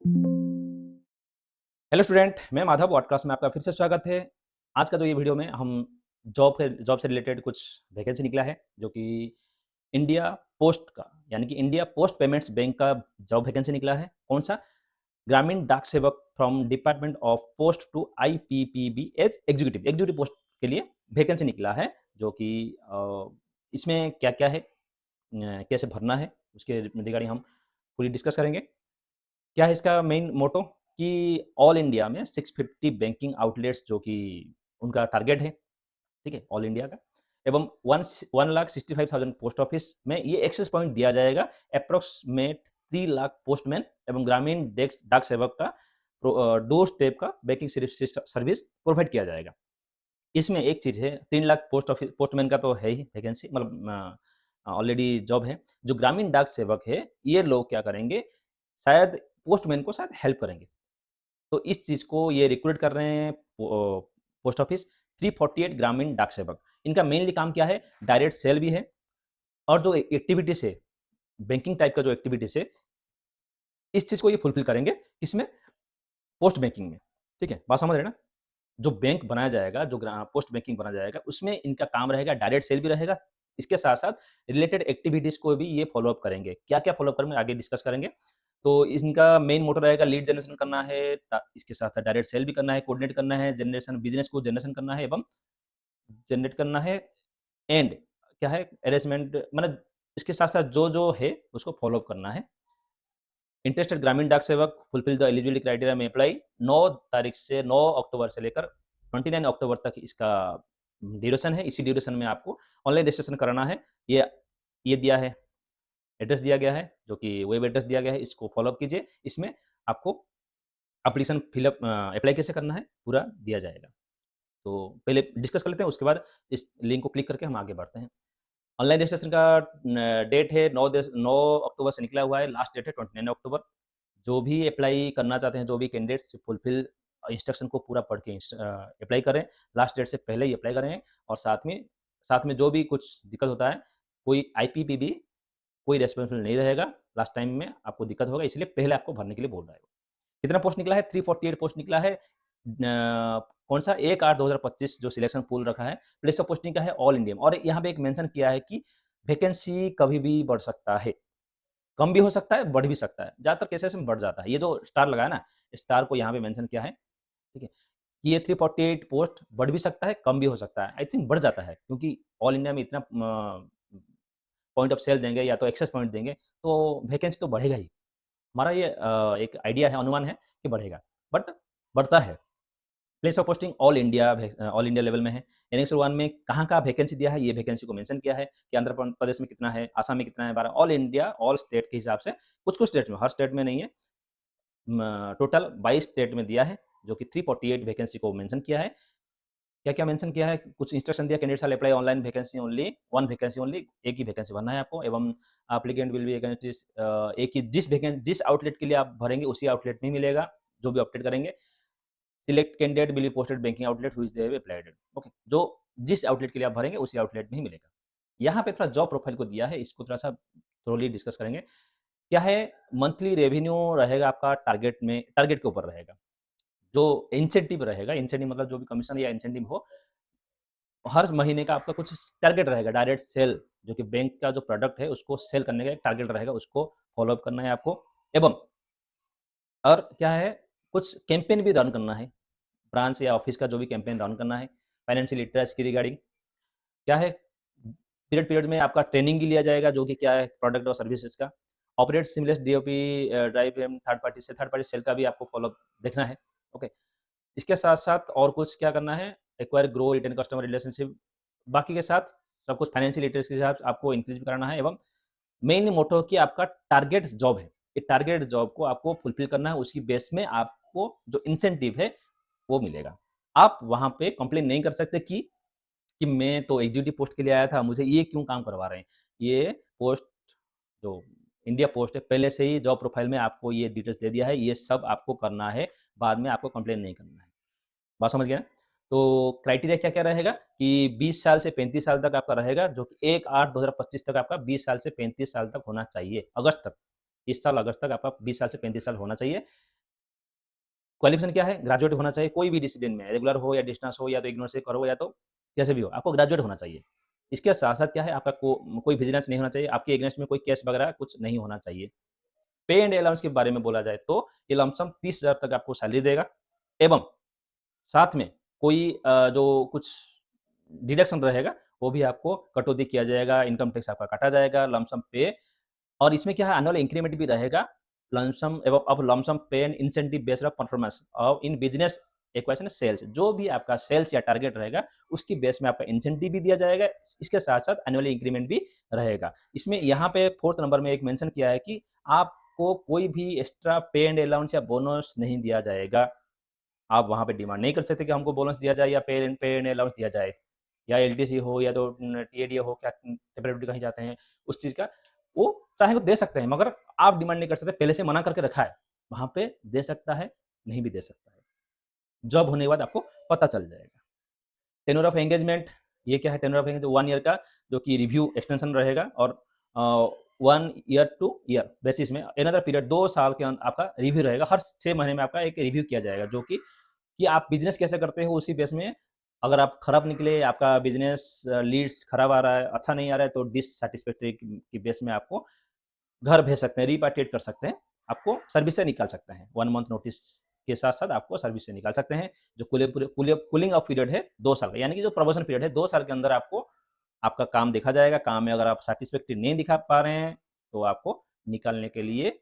Hello student, मैं Madhav podcast में आपका फिर से स्वागत है। आज का जो ये वीडियो में हम जॉब से रिलेटेड कुछ वैकेंसी निकला है जो कि इंडिया पोस्ट का यानी कि इंडिया पोस्ट पेमेंट्स बैंक का जॉब वैकेंसी निकला है। कौन सा? Gramin Dak Sevak from department of post to IPPB as executive executive post के लिए वैकेंसी निकला है। जो कि इसमें क्या क्या है, कैसे भरना है, उसके रिगार्डिंग हम पूरी डिस्कस करेंगे। क्या है इसका मेन मोटो कि ऑल इंडिया में 650 बैंकिंग आउटलेट्स जो कि उनका टारगेट है, ठीक है, ऑल इंडिया का। एवं 1,65,000 पोस्ट ऑफिस में ये एक्सेस पॉइंट दिया जाएगा। अप्रोक्सीमेट 3 लाख पोस्टमैन एवं ग्रामीण डाक सेवक का डोर स्टेप का बैंकिंग सर्विस प्रोवाइड किया जाएगा। इसमें एक चीज़ है, 3 लाख पोस्टमैन का तो है ही वैकेंसी, मतलब ऑलरेडी जॉब है। जो ग्रामीण डाक सेवक है, ये लोग क्या करेंगे, शायद पोस्टमैन को शायद हेल्प करेंगे। तो इस चीज़ को ये रिक्रूट कर रहे हैं पोस्ट ऑफिस 348 ग्रामीण डाक सेवक। इनका मेनली काम क्या है? डायरेक्ट सेल भी है और जो एक्टिविटीज़ है, बैंकिंग टाइप का जो एक्टिविटीज़ है, इस चीज़ को ये फुलफिल करेंगे। किसमें? पोस्ट बैंकिंग में। ठीक है, बात समझ रहे हैं ना? जो बैंक बनाया जाएगा, जो पोस्ट बैंकिंग बनाया जाएगा, उसमें इनका काम रहेगा, डायरेक्ट सेल भी रहेगा। इसके साथ-साथ रिलेटेड एक्टिविटीज़ को भी ये फ़ॉलो अप करेंगे। क्या-क्या फ़ॉलो अप करेंगे आगे डिस्कस करेंगे। तो इनका मेन मोटो रहेगा, लीड जनरेशन करना है, इसके साथ-साथ डायरेक्ट सेल भी करना है, कोऑर्डिनेट करना है, जनरेशन बिज़नेस को जनरेशन करना है एवं जनरेट करना है एंड क्या है, अरेंजमेंट, मतलब इसके साथ-साथ जो-जो है उसको फ़ॉलो अप करना है। इंटरेस्टेड ग्रामीण डाक सेवक फुलफिल द एलिजिबिलिटी क्राइटेरिया में अप्लाई। 9 तारीख से 9 अक्टूबर से लेकर 29 अक्टूबर तक इसका ड्यूरेशन है। इसी ड्यूरेशन में आपको ऑनलाइन रजिस्ट्रेशन कराना है। ये ये दिया है, एड्रेस दिया गया है, जो कि वेब एड्रेस दिया गया है, इसको फॉलो अप कीजिए। इसमें आपको एप्लीकेशन अप्लाई कैसे करना है, पूरा दिया जाएगा। तो पहले डिस्कस कर लेते हैं, उसके बाद इस लिंक को क्लिक करके हम आगे बढ़ते हैं। ऑनलाइन रजिस्ट्रेशन का डेट है 9 अक्टूबर से निकला हुआ है, लास्ट डेट है 29 अक्टूबर। जो भी अप्लाई करना चाहते हैं, जो भी कैंडिडेट्स फुलफिल इंस्ट्रक्शन को पूरा पढ़ के अप्लाई करें, लास्ट डेट से पहले ही अप्लाई करें। और साथ में जो भी कुछ दिक्कत होता है, कोई आईपीपीबी कोई रिस्पॉन्सिबल नहीं रहेगा। लास्ट टाइम में आपको दिक्कत होगा, इसलिए पहले आपको भरने के लिए बोल रहा है वो। कितना पोस्ट निकला है? 348 पोस्ट निकला है। कौन-सा? 1/8/2025 जो सिलेक्शन पूल रखा है, प्लेस ऑफ पोस्टिंग का है ऑल इंडिया में। और यहाँ पे एक मेंशन किया है कि वैकेंसी कभी भी बढ़ सकता है। कम भी हो सकता है, बढ़ भी सकता है। ज़्यादातर केसेस में बढ़ जाता है। ये जो स्टार लगा है ना, स्टार को यहाँ पे मेंशन किया है, ठीक है? कि ये 348 पोस्ट बढ़ भी सकता है, कम भी हो सकता है। आई थिंक बढ़ जाता है, क्योंकि ऑल इंडिया में इतना पॉइंट ऑफ सेल देंगे या तो एक्सेस पॉइंट देंगे, तो वैकेंसी तो बढ़ेगा ही। हमारा ये एक आइडिया है, अनुमान है कि बढ़ेगा, बट बढ़ता है। Place of posting all India level में है। एनेक्स 1 में कहाँ-कहाँ वैकेंसी दिया है, ये वैकेंसी को मेंशन किया है कि आंध्र प्रदेश में कितना है, असम में कितना है, 12 ऑल इंडिया, ऑल स्टेट के हिसाब से। कुछ-कुछ स्टेट में, हर स्टेट में नहीं है। टोटल 22 स्टेट में दिया है, जो कि 348 वैकेंसी को मेंशन किया है। क्या-क्या मेंशन किया है? कुछ इंस्ट्रक्शन दिया, candidate shall apply online vacancy only, 1 vacancy only, एक ही वैकेंसी भरना है आपको। एवं एप्लीकेंट विल बी एक ही जिस आउटलेट के लिए आप भरेंगे उसी आउटलेट में ही मिलेगा, जो भी अपडेट करेंगे। Select candidate will be posted banking outlet which they have applied. Okay, जो जिस आउटलेट के लिए आप भरेंगे उसी आउटलेट में ही मिलेगा। यहाँ पे थोड़ा जॉब प्रोफाइल को दिया है, इसको थोड़ा-सा थोरोली डिस्कस करेंगे। क्या है? मंथली रेवेन्यू रहेगा आपका, टारगेट के ऊपर रहेगा। जो इंसेंटिव रहेगा, इंसेंटिव मतलब जो भी कमीशन या इंसेंटिव हो, हर महीने का आपका कुछ टारगेट रहेगा। डायरेक्ट सेल, जो कि बैंक का जो प्रोडक्ट है उसको सेल करने का एक टारगेट रहेगा, उसको फॉलो अप करना है आपको। एवं और क्या है, कुछ कैंपेन भी रन करना है, ब्रांच या ऑफिस का जो भी कैंपेन रन करना है, फाइनेंशियल लिटरेसी की रिगार्डिंग। क्या है, पीरियड पीरियड में आपका ट्रेनिंग भी लिया जाएगा, जो कि क्या है, प्रोडक्ट और सर्विसेज का। Operate seamless DOP drive and third party sale का भी आपको फॉलो अप देखना है। ओके, इसके साथ-साथ और कुछ क्या करना है, acquire grow retain customer relationship, बाकी के साथ सब कुछ फाइनेंशियल लिटरेसी के साथ आपको इंक्रीज़ भी कराना है। एवं मेन मोटो कि आपका टारगेट जॉब है। ये टारगेट जॉब को आपको फुलफिल करना है, उसी बेस में आपको जो इंसेंटिव है, वो मिलेगा। आप वहाँ पे कंप्लेन नहीं कर सकते कि मैं तो एग्जीक्यूटिव पोस्ट के लिए आया था, मुझे ये क्यों काम करवा रहे हैं। ये पोस्ट जो इंडिया पोस्ट है, पहले से ही जॉब प्रोफाइल में आपको ये डिटेल्स दे दिया है, ये सब आपको करना है, बाद में आपको कंप्लेन नहीं करना है। बात समझ गए ना? तो क्राइटेरिया क्या-क्या रहेगा कि 20 साल से 35 साल तक आपका रहेगा, जो कि 1/8/2025 तक आपका 20 साल से 35 साल तक होना चाहिए, अगस्त तक। इस साल अगस्त तक आपका 20 साल से 35 साल होना चाहिए। क्वालिफिकेशन क्या है? ग्रेजुएट होना चाहिए कोई भी डिसिप्लिन में, रेगुलर हो या डिस्टेंस हो या तो इग्नोर से करो या तो कैसे भी हो, आपको ग्रेजुएट होना चाहिए। इसके साथ-साथ क्या है आपका कोई विजिलेंस नहीं होना चाहिए, आपके अगेंस्ट में कोई केस वगैरह कुछ नहीं होना चाहिए। पे एंड अलाउंस के बारे में बोला जाए तो ये लमसम 30,000 तक आपको सैलरी देगा एवं साथ में कोई जो कुछ डिडक्शन रहेगा, वो भी आपको कटौती किया जाएगा, इनकम टैक्स आपका काटा जाएगा, लमसम पे और इसमें क्या है एनुअल इंक्रीमेंट भी रहेगा, लमसम एवं अब लमसम पे and incentive based of performance और इन बिजनेस इक्वेशन सेल्स जो भी आपका सेल्स या टारगेट रहेगा, उसकी बेस में आपका इंसेंटिव भी दिया जाएगा, इसके साथ-साथ एनुअली इंक्रीमेंट भी रहेगा। इसमें यहाँ पे 4th नंबर में एक मेंशन किया है कि आपको कोई भी एक्स्ट्रा पे एंड अलाउंस या बोनस नहीं दिया जाएगा। आप वहाँ पे डिमांड नहीं कर सकते कि हमको बोनस दिया जाए या पे एंड अलाउंस दिया जाए या एलटीसी हो या तो टीएडीए हो क्या टेम्परेरी कहीं जाते हैं उस चीज़ का वो चाहे वो दे सकते हैं मगर आप डिमांड नहीं कर सकते पहले से मना करके रखा है वहाँ पे दे सकता है नहीं भी दे सकता है जॉब होने के बाद आपको पता चल जाएगा टेन्योर ऑफ एंगेजमेंट ये क्या है टेन्योर ऑफ एंगेजमेंट 1 ईयर का जो कि रिव्यू एक्सटेंशन रहेगा और 1 ईयर टू ईयर बेसिस में अनदर पीरियड 2 साल के आपका रिव्यू रहेगा हर 6 महीने में आपका एक रिव्यू किया जाएगा जो कि आप बिज़नेस कैसे करते हो उसी बेस में अगर आप खराब निकले, आपका बिज़नेस लीड्स खराब आ रहा है, अच्छा नहीं आ रहा है तो डिससैटिस्फैक्टरी की बेस में आपको घर भेज सकते हैं, रिपाट्रिएट कर सकते हैं, आपको सर्विस से निकाल सकते हैं। 1 मंथ नोटिस के साथ-साथ आपको सर्विस से निकाल सकते हैं। जो कूलिंग ऑफ पीरियड है 2 साल का, यानी कि जो प्रोबेशन पीरियड है 2 साल के अंदर आपको आपका काम देखा जाएगा, काम में अगर आप सैटिस्फैक्टरी नहीं दिखा पा रहे हैं, तो आपको निकालने के लिए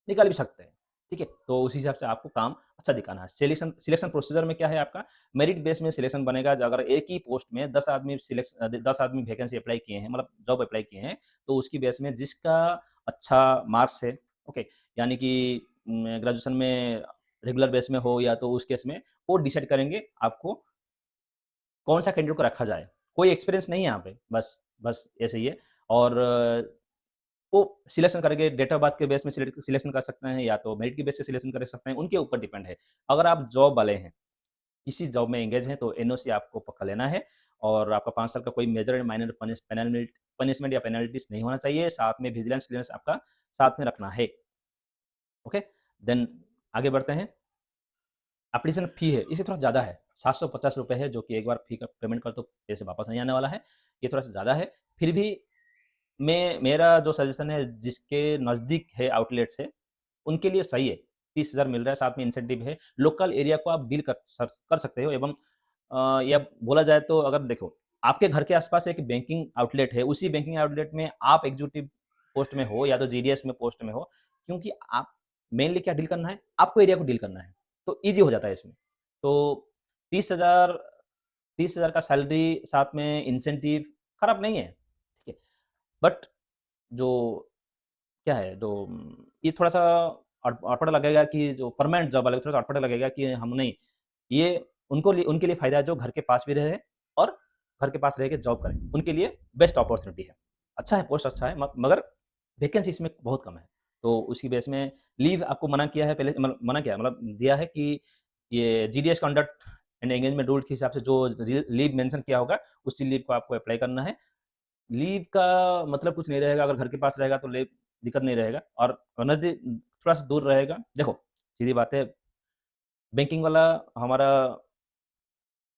निकाल भी सकते हैं, ठीक है? तो उस हिसाब से आपको काम अच्छा दिखाना है। सिलेक्शन प्रोसीजर में क्या है आपका मेरिट बेस में सिलेक्शन बनेगा जो अगर एक ही पोस्ट में 10 आदमी वैकेंसी अप्लाई किए हैं मतलब जॉब अप्लाई किए हैं, तो उसकी बेस में जिसका अच्छा मार्क्स है, ओके, यानी कि ग्रेजुएशन में रेगुलर बेस में हो या तो उस केस में वो डिसाइड करेंगे आपको कौन-सा कैंडिडेट को रखा जाए। कोई एक्सपीरियंस नहीं है यहाँ पे, बस ऐसे ही है और वो सिलेक्शन करके डेट ऑफ बर्थ के बेस में सिलेक्शन कर सकते हैं या तो मेरिट के बेस से सिलेक्शन कर सकते हैं, उनके ऊपर डिपेंड है। अगर आप जॉब वाले हैं, किसी जॉब में एंगेज हैं तो एनओसी आपको पक्का लेना है और आपका 5 साल का कोई मेजर एंड माइनर पनिशमेंट या पेनल्टीज़ नहीं होना चाहिए, साथ में विजिलेंस क्लीयरेंस आपका साथ में रखना है। ओके? देन आगे बढ़ते हैं। एप्लीकेशन फ़ी है, इसे थोड़ा ज़्यादा है, ₹750 है जो कि एक बार फ़ी का पेमेंट कर दो, पैसे वापस नहीं आने वाला है। ये थोड़ा-सा ज़्यादा है, फिर भी मेरा जो सजेशन है जिसके नज़दीक है आउटलेट से, उनके लिए सही है। 30,000 मिल रहा है, साथ में इंसेंटिव है। लोकल एरिया को आप डील कर सकते हो एवं या बोला जाए तो अगर देखो, आपके घर के आस-पास एक बैंकिंग आउटलेट है, उसी बैंकिंग आउटलेट में आप एग्ज़ीक्यूटिव पोस्ट में हो या तो जीडीएस में पोस्ट में हो, क्योंकि आप मेनली क्या डील करना है? आपको एरिया को डील करना है, तो ईज़ी हो जाता है इसमें। तो 30,000 30,000 का सैलरी साथ में इंसेंटिव खराब नहीं है, ठीक है। बट जो क्या है जो ये थोड़ा-सा अटपटा लगेगा कि जो परमानेंट जॉब वाले को थोड़ा अटपटा लगेगा कि हम नहीं, ये उनके लिए फ़ायदा है जो घर के पास भी रहे और घर के पास रह के जॉब करें, उनके लिए बेस्ट अपॉर्च्युनिटी है। अच्छा है, पोस्ट अच्छा है मगर वैकेंसी इसमें बहुत कम है। तो उसी बेस में लीव आपको मना किया है पहले मना किया मतलब दिया है कि ये GDS conduct and engagement rule के हिसाब से जो लीव मेंशन किया होगा, उसी लीव को आपको अप्लाई करना है। लीव का मतलब कुछ नहीं रहेगा, अगर घर के पास रहेगा तो लीव दिक्कत नहीं रहेगा और नज़दीक थोड़ा-सा दूर रहेगा। देखो, सीधी बात है, बैंकिंग वाला हमारा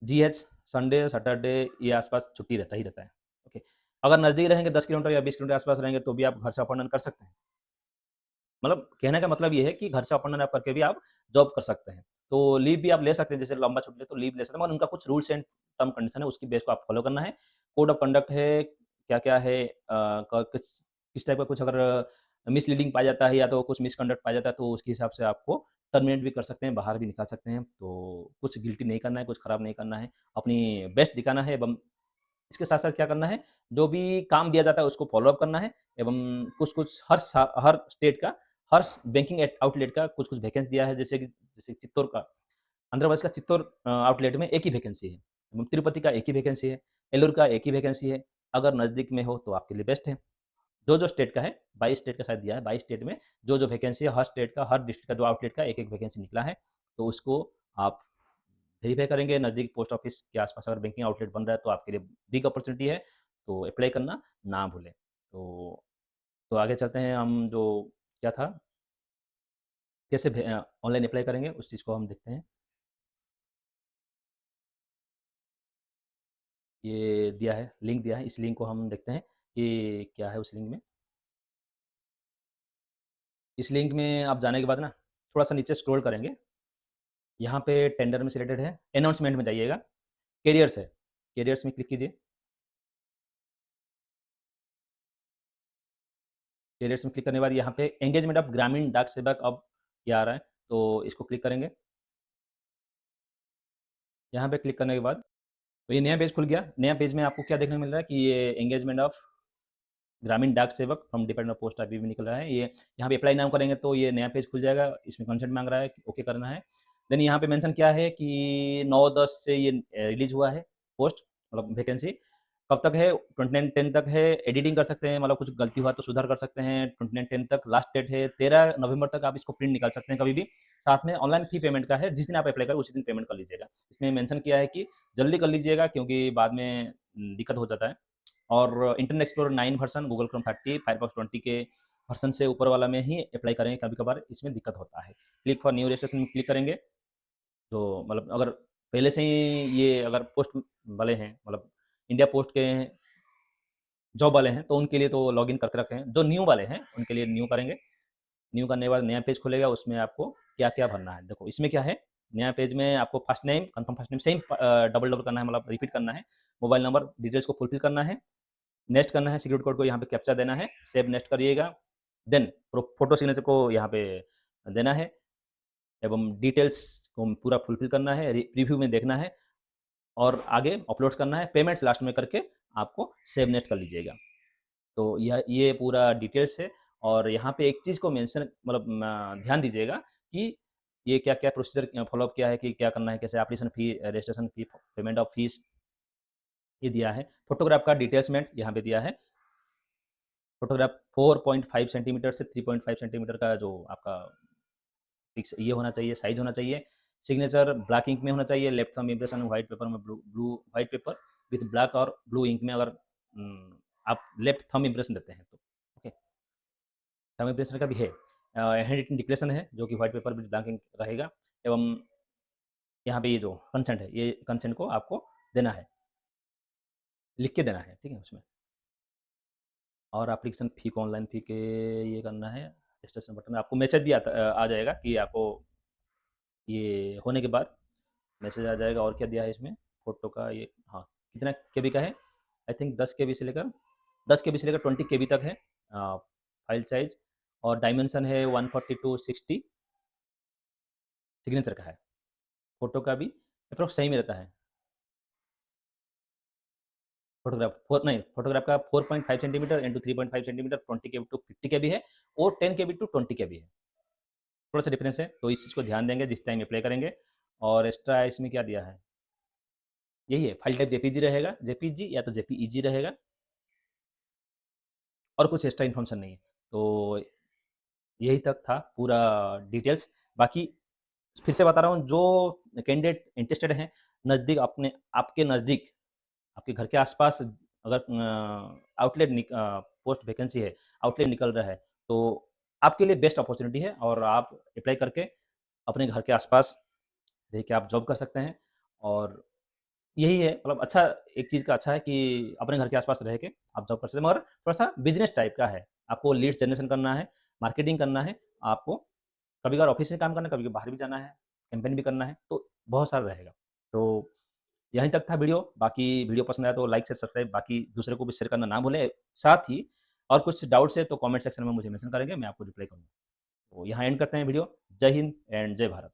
जीएच संडे, सैटरडे ये आस-पास छुट्टी रहता ही रहता है। ओके, अगर नज़दीक रहेंगे 10 किलोमीटर या 20 किलोमीटर आस-पास रहेंगे तो भी आप घर से अप एंड डाउन कर सकते हैं। मतलब कहने का मतलब ये है कि घर से अप एंड डाउन करके भी आप जॉब कर सकते हैं। तो लीव भी आप ले सकते हैं, जैसे लंबा छुट्टी है तो लीव ले सकते हैं, मगर उनका कुछ रूल्स एंड टर्म कंडीशन है, उसकी बेस को आप फॉलो करना है। कोड ऑफ कंडक्ट है, क्या-क्या है क किस टाइप का कुछ अगर मिसलीडिंग पाया जाता है या तो कुछ मिसकंडक्ट पाया जाता है, तो उसके हिसाब से आपको टर्मिनेट भी कर सकते हैं, बाहर भी निकाल सकते हैं। तो कुछ गिल्टी नहीं करना है, कुछ खराब नहीं करना है, अपनी बेस्ट दिखाना है एवं इसके साथ-साथ क्या करना है, जो भी काम दिया जाता है उसको फ़ॉलो अप करना है एवं कुछ-कुछ हर स्टेट का, हर बैंकिंग आउटलेट का कुछ-कुछ वैकेंसी दिया है, जैसे चित्तौड़ का, आंध्र प्रदेश का चित्तौड़ आउटलेट में एक ही वैकेंसी है, एवं तिरुपति का एक ही वैकेंसी है, एल्लोर का एक ही वैकेंसी है। अगर नज़दीक में हो तो आपके लिए बेस्ट है। जो-जो स्टेट का है, 22 स्टेट का शायद दिया है, 22 स्टेट में जो-जो वैकेंसी है, हर स्टेट का, हर डिस्ट्रिक्ट का जो आउटलेट का एक-एक वैकेंसी निकला है, तो उसको आप वेरीफ़ाई करेंगे, नज़दीक पोस्ट ऑफिस के आस-पास अगर बैंकिंग आउटलेट बन रहा है, तो आपके लिए बिग अपॉर्च्युनिटी है, तो अप्लाई करना ना भूलें। तो आगे चलते हैं हम जो क्या था कैसे ऑनलाइन अप्लाई करेंगे उस चीज़ को हम देखते हैं। ये दिया है, लिंक दिया है, इस लिंक को हम देखते हैं कि क्या है उस लिंक में। इस लिंक में आप जाने के बाद ना थोड़ा-सा नीचे स्क्रॉल करेंगे, यहाँ पे टेंडर में सिलेक्टेड है, अनाउंसमेंट में जाइएगा, कैरियर्स है, कैरियर्स में क्लिक कीजिए। कैरियर्स में क्लिक करने के बाद यहाँ पे एंगेजमेंट ऑफ ग्रामीण डाक सेवक अब ये आ रहा है, तो इसको क्लिक करेंगे। यहाँ पे क्लिक करने के बाद तो ये नया पेज खुल गया। नया पेज में आपको क्या देखने को मिल रहा है कि ये एंगेजमेंट ऑफ ग्रामीण Dak Sevak from department of post अभी भी निकल रहा है। ये यहाँ पे अप्लाई नाउ करेंगे तो ये नया पेज खुल जाएगा। इसमें कंसेंट मांग रहा है, ओके करना है। देन यहाँ पे मेंशन क्या है कि 9/10 से ये रिलीज हुआ है पोस्ट, मतलब वैकेंसी कब तक है, 29/10 तक है। एडिटिंग कर सकते हैं, मतलब कुछ गलती हुआ तो सुधार कर सकते हैं। 29/10 तक लास्ट डेट है। 13 नवंबर तक आप इसको प्रिंट निकाल सकते हैं कभी भी। साथ में ऑनलाइन फी पेमेंट का है, जिस दिन आप अप्लाई करें उसी दिन पेमेंट कर लीजिएगा। इसमें मेंशन किया है कि जल्दी कर लीजिएगा क्योंकि बाद में दिक्कत हो जाता है। और internet explorer 9 version, Google Chrome 30, Firefox 20 के वर्जन से ऊपर वाला में ही अप्लाई करेंगे, कभी-कभार इसमें दिक्कत होता है। क्लिक फॉर न्यू रजिस्ट्रेशन में क्लिक करेंगे, तो मतलब अगर पहले से ही ये अगर पोस्ट वाले हैं, मतलब इंडिया पोस्ट के जॉब वाले हैं, तो उनके लिए तो लॉगिन करके रखे हैं। जो न्यू वाले हैं, उनके लिए न्यू करेंगे। न्यू करने के बाद नया पेज खुलेगा, उसमें आपको क्या-क्या भरना है। देखो इसमें क्या है, नया पेज में आपको first name, confirm first name same double double करना है, मतलब रिपीट करना है। मोबाइल नंबर डिटेल्स को फुलफिल करना है। नेक्स्ट करना है, सिक्योरिटी कोड को यहाँ पे कैप्चा देना है, सेव नेक्स्ट करिएगा। देन फोटो सिग्नेचर को यहाँ पे देना है एवं डिटेल्स को पूरा फुलफिल करना है, प्रीव्यू में देखना है और आगे अपलोड करना है। पेमेंट्स लास्ट में करके आपको सेव नेक्स्ट कर लीजिएगा। तो यह ये पूरा डिटेल्स है। और यहाँ पे एक चीज़ को मेंशन, मतलब ध्यान दीजिएगा कि ये क्या-क्या प्रोसीजर फॉलोअप किया है, कि क्या करना है, कैसे application fee, registration fee, payment of fees ये दिया है। फोटोग्राफ का डिटेल्समेंट यहाँ पे दिया है। फोटोग्राफ 4.5 सेंटीमीटर से 3.5 सेंटीमीटर का जो आपका पिक्स ये होना चाहिए, साइज़ होना चाहिए। सिग्नेचर ब्लैक इंक में होना चाहिए। Left thumb impression white paper में, blue blue white paper with black और ब्लू इंक में, अगर आप लेफ्ट थंब इम्प्रेशन देते हैं तो। ओके, थंब इम्प्रेशन का भी है। हैंड रिटन डिक्लेरेशन है जो कि white paper with black ink रहेगा। एवं यहाँ पे ये जो कंसेंट है, ये कंसेंट को आपको देना है, लिख के देना है, ठीक है उसमें। और एप्लीकेशन फ़ी को, ऑनलाइन फ़ी के ये करना है। रजिस्ट्रेशन बटन में आपको मैसेज भी आ जाएगा कि आपको ये होने के बाद मैसेज आ जाएगा। और क्या दिया है इसमें, फ़ोटो का ये, हाँ, कितना केबी का है? आई थिंक 10 केबी से लेकर 20 केबी तक है फाइल साइज़। और डायमेंशन है 142/60, सिग्नेचर का है। फ़ोटो का भी एप्रोक्स सेम ही रहता है। फोटोग्राफ 4 नहीं, फोटोग्राफ का 4.5 centimetre into 3.5 centimetre, 20 KB to 50 KB है और 10 केबी टू 20 केबी है। थोड़ा-सा डिफरेंस है, तो इस चीज़ को ध्यान देंगे जिस टाइम अप्लाई करेंगे। और एक्स्ट्रा इसमें क्या दिया है, यही है, फाइल टाइप जेपीजी रहेगा, जेपीजी या तो जेपीईजी रहेगा, और कुछ एक्स्ट्रा इन्फॉर्मेशन नहीं है। तो यही तक था पूरा डिटेल्स। बाकी फिर से बता रहा हूँ, जो कैंडिडेट इंटरेस्टेड हैं, नज़दीक अपने आपके नज़दीक, आपके घर के आसपास अगर पोस्ट वैकेंसी है, आउटलेट निकल रहा है, तो आपके लिए बेस्ट अपॉर्च्युनिटी है और आप अप्लाई करके अपने घर के आसपास रह के आप जॉब कर सकते हैं। और यही है, मतलब अच्छा, एक चीज़ का अच्छा है कि अपने घर के आसपास रह के आप जॉब कर सकते हैं, मगर थोड़ा-सा बिज़नेस टाइप का है। आपको लीड्स जनरेशन करना है, मार्केटिंग करना है, आपको कभी-कभार ऑफ़िस में काम करना है, कभी-कभार बाहर भी जाना है, कैम्पेन भी करना है, तो बहुत सारा रहेगा। तो यहीं तक था वीडियो। बाकी वीडियो पसंद आया तो लाइक से सब्सक्राइब, बाकी दूसरे को भी शेयर करना ना भूलें। साथ ही और कुछ डाउट्स है तो कमेंट सेक्शन में मुझे मेंशन करेंगे, मैं आपको रिप्लाई करूँगा। तो यहाँ एंड करते हैं वीडियो। जय हिंद एंड जय भारत।